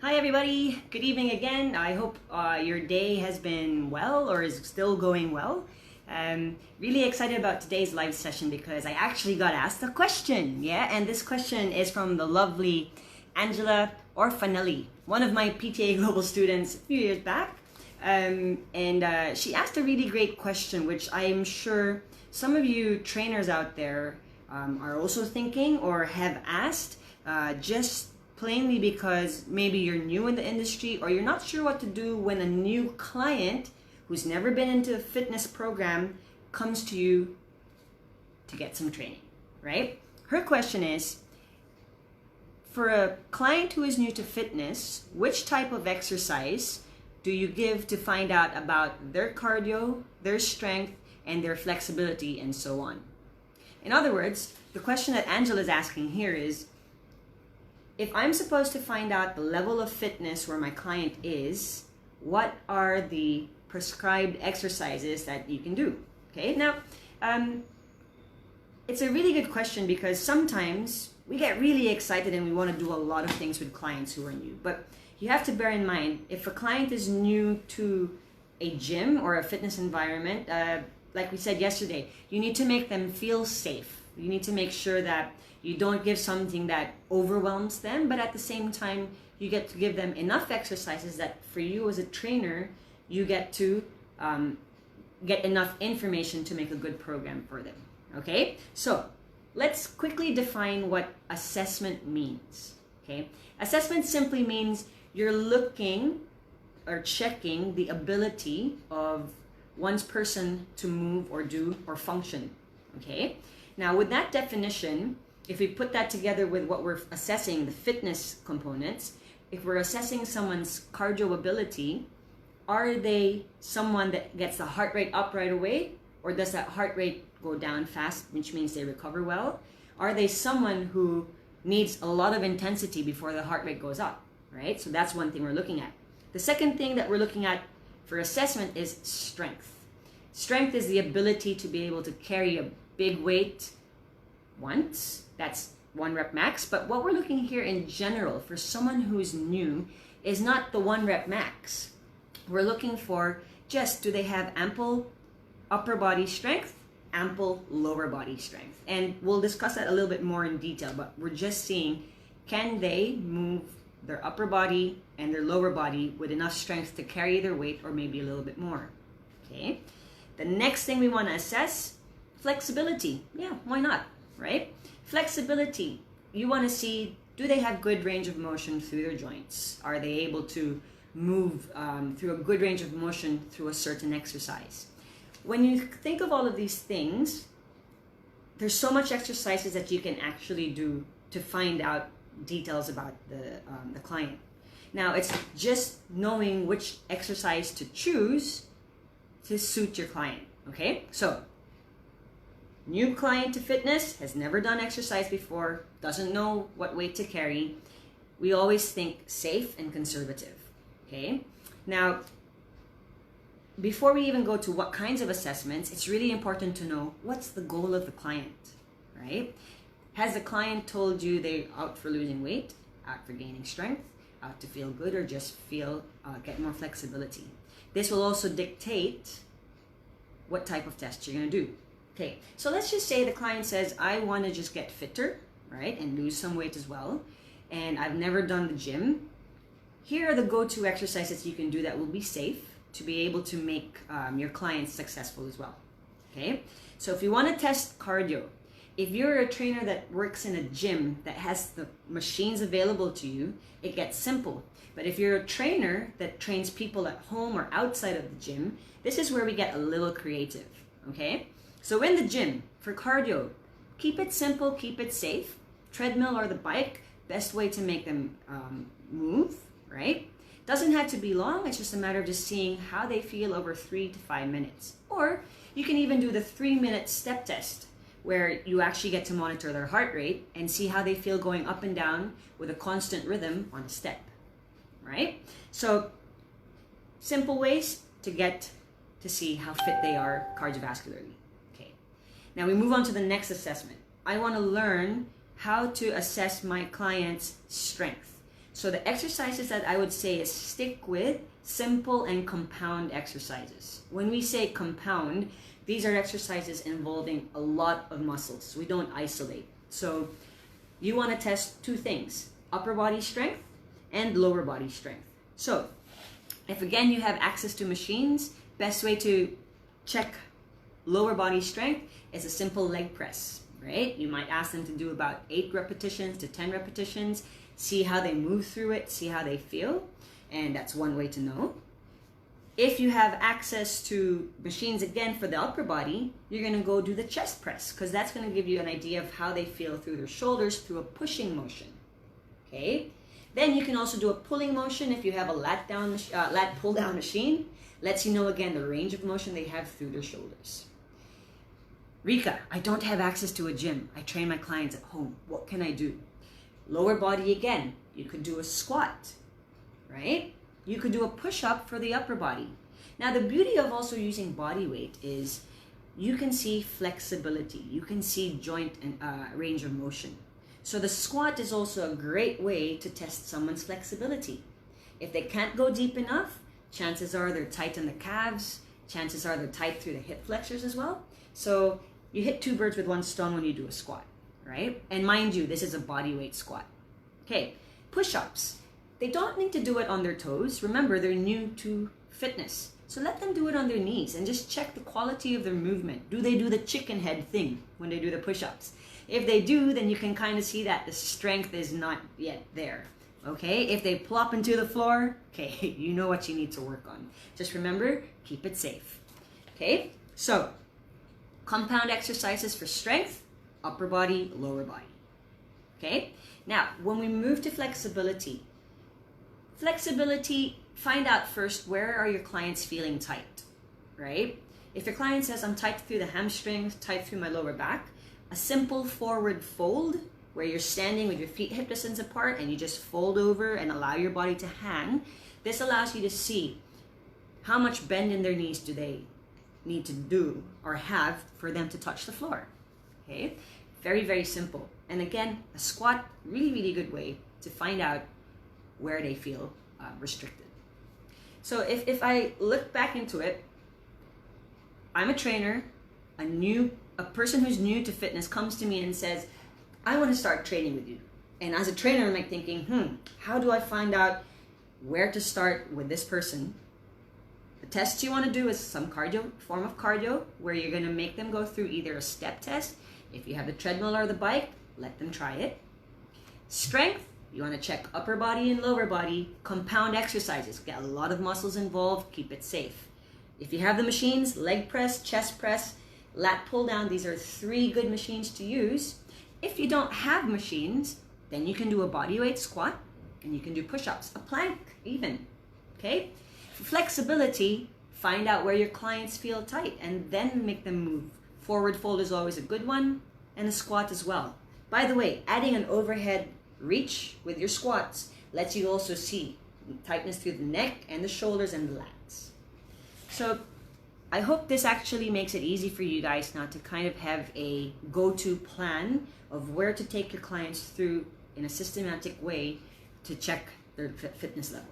Hi everybody, good evening again. I hope your day has been well or is still going well. Really excited about today's live session because I actually got asked a question. Yeah, and this question is from the lovely Angela Orfanelli, one of my PTA Global students a few years back. She asked a really great question, which I'm sure some of you trainers out there are also thinking or have asked, just plainly because maybe you're new in the industry or you're not sure what to do when a new client who's never been into a fitness program comes to you to get some training, right? Her question is, for a client who is new to fitness, which type of exercise do you give to find out about their cardio, their strength, and their flexibility, and so on? In other words, the question that Angela is asking here is, if I'm supposed to find out the level of fitness where my client is, what are the prescribed exercises that you can do? Okay, now, it's a really good question because sometimes we get really excited and we want to do a lot of things with clients who are new. But you have to bear in mind, if a client is new to a gym or a fitness environment, like we said yesterday, you need to make them feel safe. You need to make sure that you don't give something that overwhelms them, but at the same time, you get to give them enough exercises that for you as a trainer, you get to get enough information to make a good program for them. Okay, so let's quickly define what assessment means. Okay, assessment simply means you're looking or checking the ability of one's person to move or do or function. Okay, now with that definition, if we put that together with what we're assessing, the fitness components, if we're assessing someone's cardio ability, are they someone that gets the heart rate up right away? Or does that heart rate go down fast, which means they recover well? Are they someone who needs a lot of intensity before the heart rate goes up, right? So that's one thing we're looking at. The second thing that we're looking at for assessment is strength. Strength is the ability to be able to carry a big weight once. That's 1 rep max. But what we're looking here in general for someone who's new is not the 1 rep max. We're looking for just, do they have ample upper body strength, ample lower body strength? And we'll discuss that a little bit more in detail, but we're just seeing, can they move their upper body and their lower body with enough strength to carry their weight or maybe a little bit more? Okay. The next thing we want to assess, flexibility. Yeah, why not, right? Flexibility, you want to see, do they have good range of motion through their joints? Are they able to move through a good range of motion through a certain exercise? When you think of all of these things, there's so much exercises that you can actually do to find out details about the client. Now, it's just knowing which exercise to choose to suit your client, okay? So, new client to fitness, has never done exercise before, doesn't know what weight to carry. We always think safe and conservative, okay? Now, before we even go to what kinds of assessments, it's really important to know what's the goal of the client, right? Has the client told you they're out for losing weight, out for gaining strength, out to feel good, or just feel, get more flexibility? This will also dictate what type of test you're gonna do. Okay, so let's just say the client says, I want to just get fitter, right, and lose some weight as well, and I've never done the gym. Here are the go-to exercises you can do that will be safe to be able to make your clients successful as well. Okay, so if you want to test cardio, if you're a trainer that works in a gym that has the machines available to you, it gets simple. But if you're a trainer that trains people at home or outside of the gym, this is where we get a little creative, okay? So in the gym, for cardio, keep it simple, keep it safe. Treadmill or the bike, best way to make them move, right? Doesn't have to be long, it's just a matter of just seeing how they feel over 3 to 5 minutes. Or you can even do the 3-minute step test, where you actually get to monitor their heart rate and see how they feel going up and down with a constant rhythm on a step, right? So simple ways to get to see how fit they are cardiovascularly. Now we move on to the next assessment. I want to learn how to assess my client's strength. So the exercises that I would say is stick with simple and compound exercises. When we say compound, these are exercises involving a lot of muscles. We don't isolate. So you want to test two things, upper body strength and lower body strength. So if again you have access to machines, best way to check lower body strength is a simple leg press, right? You might ask them to do about 8 repetitions to 10 repetitions, see how they move through it, see how they feel, and that's one way to know. If you have access to machines again for the upper body, you're going to go do the chest press, because that's going to give you an idea of how they feel through their shoulders through a pushing motion. Okay? Then you can also do a pulling motion if you have a lat pull down machine. Lets you know again the range of motion they have through their shoulders. Rika, I don't have access to a gym. I train my clients at home. What can I do? Lower body again. You could do a squat, right? You could do a push-up for the upper body. Now the beauty of also using body weight is you can see flexibility. You can see joint and range of motion. So the squat is also a great way to test someone's flexibility. If they can't go deep enough, chances are they're tight in the calves. Chances are they're tight through the hip flexors as well. So you hit 2 birds with 1 stone when you do a squat, right? And mind you, this is a body weight squat. Okay, push-ups. They don't need to do it on their toes. Remember, they're new to fitness. So let them do it on their knees and just check the quality of their movement. Do they do the chicken head thing when they do the push-ups? If they do, then you can kind of see that the strength is not yet there. Okay, if they plop into the floor, okay, you know what you need to work on. Just remember, keep it safe. Okay, so compound exercises for strength, upper body, lower body. Okay, now when we move to flexibility, find out first where are your clients feeling tight, right? If your client says, I'm tight through the hamstrings, tight through my lower back, a simple forward fold where you're standing with your feet hip distance apart and you just fold over and allow your body to hang. This allows you to see how much bend in their knees do they need to do or have for them to touch the floor. Okay, very, very simple. And again, a squat, really, really good way to find out where they feel restricted. So if I look back into it, I'm a trainer, a person who's new to fitness comes to me and says, I want to start training with you. And as a trainer, I'm like thinking, how do I find out where to start with this person? The test you want to do is some form of cardio, where you're going to make them go through either a step test. If you have the treadmill or the bike, let them try it. Strength, you want to check upper body and lower body. Compound exercises, get a lot of muscles involved, keep it safe. If you have the machines, leg press, chest press, lat pull down, these are 3 good machines to use. If you don't have machines, then you can do a bodyweight squat and you can do push-ups, a plank even, okay? For flexibility, find out where your clients feel tight and then make them move. Forward fold is always a good one, and a squat as well. By the way, adding an overhead reach with your squats lets you also see tightness through the neck and the shoulders and the lats. So I hope this actually makes it easy for you guys now to kind of have a go-to plan of where to take your clients through in a systematic way to check their fitness level.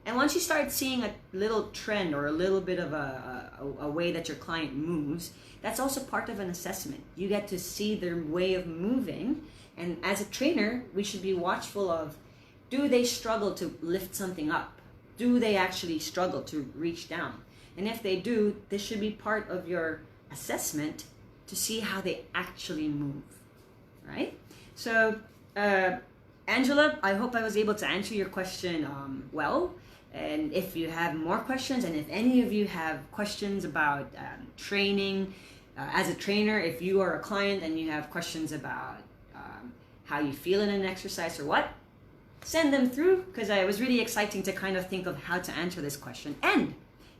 And once you start seeing a little trend or a little bit of a way that your client moves, that's also part of an assessment. You get to see their way of moving, and as a trainer, we should be watchful of, do they struggle to lift something up? Do they actually struggle to reach down? And if they do, this should be part of your assessment to see how they actually move, right? So, Angela, I hope I was able to answer your question well. And if you have more questions, and if any of you have questions about training, as a trainer, if you are a client and you have questions about how you feel in an exercise or what, send them through, because it was really exciting to kind of think of how to answer this question. And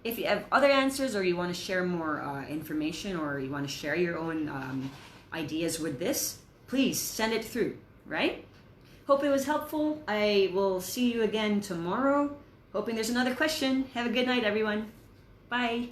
if you have other answers, or you want to share more information, or you want to share your own ideas with this, please send it through, right? Hope it was helpful. I will see you again tomorrow. Hoping there's another question. Have a good night, everyone. Bye.